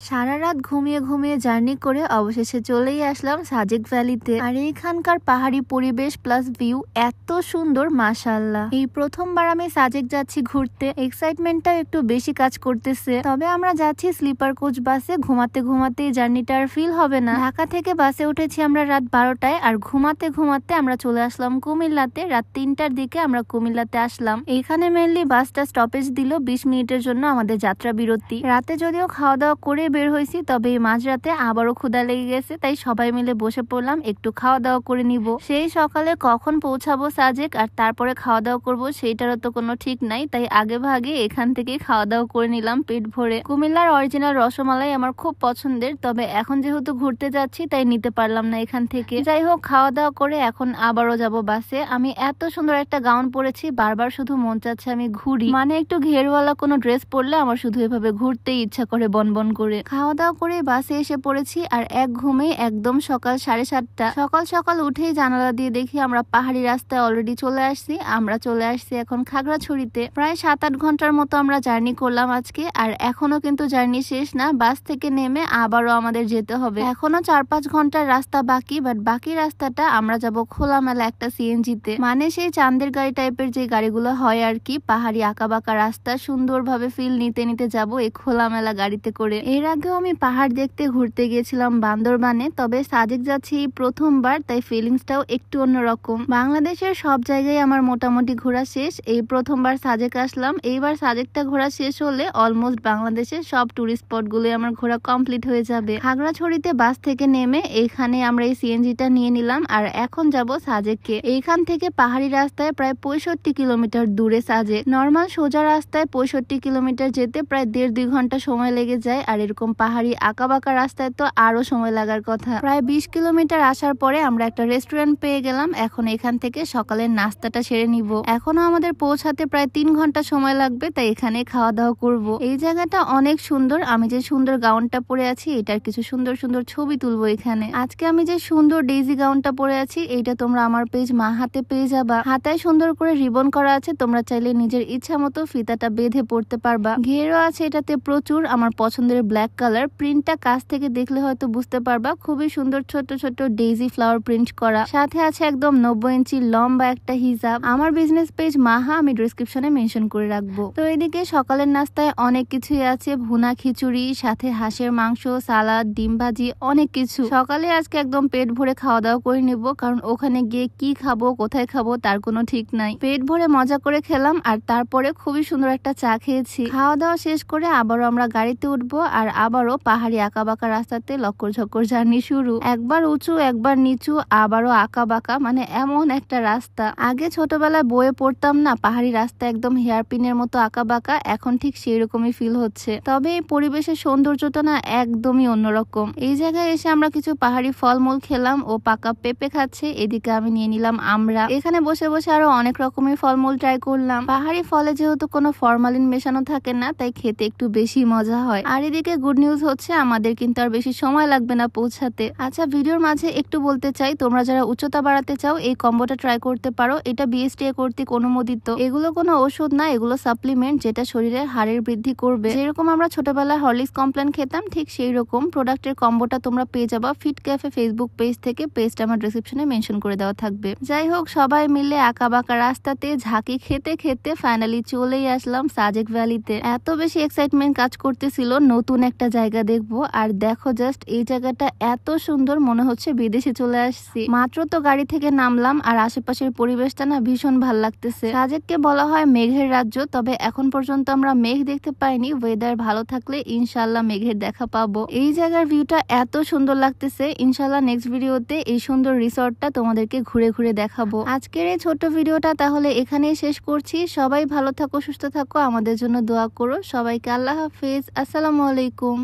সারা রাত ঘুমিয়ে ঘুমিয়ে জার্নি করে অবশেষে চলেই আসলাম সাজেক ভ্যালিতে। আর এইখানকার পাহাড়ি পরিবেশ প্লাস ভিউ এত সুন্দর, মাশাআল্লাহ। এই প্রথমবার আমি সাজেক যাচ্ছি ঘুরতে, এক্সাইটমেন্টটা একটু বেশি কাজ করতেছে। তবে আমরা যাচ্ছি স্লিপার কোচ বাসে, ঘুমাতে ঘুমাতে এই জার্নিটা আর ফিল হবে না। ঢাকা থেকে বাসে উঠেছি আমরা রাত 12টায়, আর ঘুমাতে ঘুমাতে আমরা চলে আসলাম কুমিল্লাতে। রাত 3টার দিকে আমরা কুমিল্লাতে আসলাম। এখানে মেনলি বাসটা স্টপেজ দিল 20 মিনিটের জন্য আমাদের যাত্রা বিরতি। রাতে যদিও খাওয়া দাওয়া করে বের হয়েছি, তবে এই মাঝরাতে আবারও ক্ষুধা লেগে গেছে, তাই সবাই মিলে বসে পড়লাম একটু খাওয়া দাওয়া করে নিব। সেই সকালে কখন পৌঁছাবো সাজেক আর তারপরে খাওয়া দাওয়া করব সেইটারও তো কোনো ঠিক নাই, তাই আগে ভাগে এখান থেকে খাওয়া দাওয়া করে নিলাম পেট ভরে। কুমিল্লার অরিজিনাল রসমালাই আমার খুব পছন্দের, তবে এখন যেহেতু ঘুরতে যাচ্ছি তাই নিতে পারলাম না এখান থেকে। যাই হোক, খাওয়া দাওয়া করে এখন আবারও যাব বাসে। আমি এত সুন্দর একটা গাউন পরেছি, বারবার শুধু মন চাচ্ছে আমি ঘুরি, মানে একটু ঘেরওয়ালা কোনো ড্রেস পরলে আমার শুধু এভাবে ঘুরতেই ইচ্ছা করে বনবন করে। খাওয়া দাওয়া করে বাসে এসে পড়েছি, আর এক ঘুমে একদম সকাল 7:30। সকাল সকাল উঠেই জানালা দিয়ে দেখি আমরা পাহাড়ি রাস্তায় অলরেডি চলে আসছি। আমরা চলে আসছি এখন খাগড়াছড়িতে। প্রায় 7-8 ঘন্টার মতো আমরা জার্নি করলাম আজকে, আর এখনো কিন্তু জার্নি শেষ না। বাস থেকে নেমে আবারও আমাদের যেতে হবে, এখনো 4-5 ঘন্টার রাস্তা বাকি। বাট বাকি রাস্তাটা আমরা যাব খোলামেলা একটা সিএনজিতে, মানে সেই চাঁদের গাড়ি টাইপের যে গাড়িগুলো হয় আর কি। পাহাড়ি আঁকাবাঁকা রাস্তা সুন্দরভাবে ফিল নিতে নিতে যাব এই খোলামেলা গাড়িতে করে। এর আগেও আমি পাহাড় দেখতে ঘুরতে গিয়েছিলাম বান্দরবানে, তবে সাজেক যাচ্ছি এই প্রথমবার, তাই ফিলিংসটাও একটু অন্যরকম। বাংলাদেশের সব জায়গায় আমার মোটামুটি ঘোরা শেষ, এই প্রথমবার সাজেক আসলাম। এইবার সাজেকটা ঘোরা শেষ হলে অলমোস্ট বাংলাদেশের সব টুরিস্ট স্পট গুলো আমার ঘোরা কমপ্লিট হয়ে যাবে। খাগড়াছড়িতে বাস থেকে নেমে এখানে আমরা এই সিএনজিটা নিয়ে নিলাম, আর এখন যাব সাজেককে। এইখান থেকে পাহাড়ি রাস্তায় প্রায় 65 কিলোমিটার দূরে সাজেক। নর্মাল সোজা রাস্তায় 65 কিলোমিটার যেতে প্রায় 1.5-2 ঘন্টা সময় লেগে যায়, আর এরকম পাহাড়ি আঁকাবাঁকা রাস্তায় তো আরো সময় লাগার কথা। প্রায় 20 কিলোমিটার আসার পরে আমরা একটা রেস্টুরেন্ট পেয়ে গেলাম। এখন এখান থেকে সকালের নাস্তাটা সেরে নিব। এখনো আমাদের পৌঁছাতে প্রায় 3 ঘন্টা সময় লাগবে, তাই এখানে খাওয়া দাওয়া করব। এই জায়গাটা অনেক সুন্দর। আমি যে সুন্দর গাউনটা পরে আছি এটার কিছু সুন্দর সুন্দর ছবি তুলবো এখানে। আজকে আমি যে সুন্দর ডেইজি গাউনটা পরে আছি এইটা তোমরা আমার পেজ মা হাতে পেয়ে যাবা। হাতায় সুন্দর করে রিবন করা আছে, তোমরা চাইলে নিজের ইচ্ছা মতো ফিতাটা বেঁধে পড়তে পারবা। ঘেরও আছে এটাতে প্রচুর, আমার পছন্দের ব্ল্যাক কালার। প্রিন্টটা কাছ থেকে দেখলে হয়তো বুঝতে পারবা, খুবই সুন্দর ছোট ছোট ডেইজি ফ্লাওয়ার প্রিন্ট করা। সাথে আছে একদম 90 ইঞ্চি লম্বা একটা হিজাব। আমার বিজনেস পেজ মাহা আমি ডেসক্রিপশনে মেনশন করে রাখবো। তো এদিকে সকালের নাস্তায় অনেক কিছুই আছে, ভুনা খিচুড়ি, সাথে হাঁসের মাংস, সালাদ, ডিম ভাজি, অনেক কিছু। সকালে আজকে একদম পেট ভরে খাওয়া দাওয়া করে নিব, কারণ ওখানে গিয়ে কি খাবো কোথায় খাবো তার কোনো ঠিক নাই। পেট ভরে মজা করে খেলাম, আর তারপরে খুবই সুন্দর একটা চা খেয়েছি। খাওয়া দাওয়া শেষ করে আবারও আমরা গাড়িতে উঠবো, আর আবারও পাহাড়ি আঁকাবাঁকা রাস্তাতে লক্কর ঝক্কর জার্নি শুরু। একবার উঁচু একবার নিচু, আবারও আঁকাবাঁকা, মানে এমন একটা রাস্তা। আগে ছোটবেলায় বইয়ে পড়তাম না পাহাড়ি রাস্তা একদম হেয়ারপিনের মতো আঁকাবাঁকা, এখন ঠিক সেই রকমই ফিল হচ্ছে। তবে এই পরিবেশের সৌন্দর্যটা না একদমই অন্যরকম। এই জায়গায় এসে আমরা কিছু পাহাড়ি ফলমূল খেলাম, ও পাকা পেঁপে খাচ্ছে, এদিকে আমি নিয়ে নিলাম আমরা। এখানে বসে বসে আরো অনেক রকমের ফলমূল ট্রাই করলাম। পাহাড়ি ফলে যেহেতু কোনো ফরমালিন মেশানো থাকে না, তাই খেতে একটু বেশি মজা হয়। আর এদিকে গুড নিউজ হচ্ছে আমাদের কিন্তু আর বেশি সময় লাগবে না পৌঁছাতে। আচ্ছা, ভিডিওর মাঝে একটু বলতে চাই, তোমরা যারা উচ্চতা বাড়াতে চাও এই কম্বোটা ট্রাই করতে পারো। এটা বিএসটিআই কর্তৃক অনুমোদিত। এগুলো কোনো ওষুধ না, এগুলো সাপ্লিমেন্ট, যেটা শরীরের হাড়ের বৃদ্ধি করবে। যেরকম আমরা ছোটবেলায় হরলিক্স কমপ্লেন খেতাম, ঠিক সেই রকম প্রোডাক্টের কম্বোটা তোমরা পেয়ে যাবা ফিট ক্যাফে ফেসবুক পেজ থেকে। পেজটা আমার ডেসক্রিপশনে মেনশন করে দেওয়া থাকবে। যাই হোক, সবাই মিলে আঁকাবাঁকা রাস্তাতে ঝাঁকি খেতে খেতে ফাইনালি চলেই আসলাম সাজেক ভ্যালিতে। এত বেশি এক্সাইটমেন্ট কাজ করতেছিল নতুন একটা জায়গা দেখবো। আর দেখো জাস্ট এই জায়গাটা এত সুন্দর, মনে হচ্ছে বিদেশে চলে আসছি। মাত্র তো গাড়ি থেকে নামলাম, আর আশেপাশের পরিবেশটা না ভীষণ ভাল লাগতেছে। সাজেককে বলা হয় মেঘের রাজ্য, তবে এখন পর্যন্ত আমরা মেঘ দেখতে পাইনি। ওয়েদার ভালো থাকলে ইনশাল্লাহ মেঘের দেখা পাবো। এই জায়গার ভিউটা এত সুন্দর লাগতেছে। ইনশাল্লাহ নেক্সট ভিডিওতে এই সুন্দর রিসর্টটা তোমাদেরকে ঘুরে ঘুরে দেখাবো। আজকের এই ছোট্ট ভিডিওটা তাহলে এখানেই শেষ করছি। সবাই ভালো থাকো, সুস্থ থাকো, আমাদের জন্য দোয়া করো। সবাইকে আল্লাহ হাফেজ, আসসালামু আলাইকুম।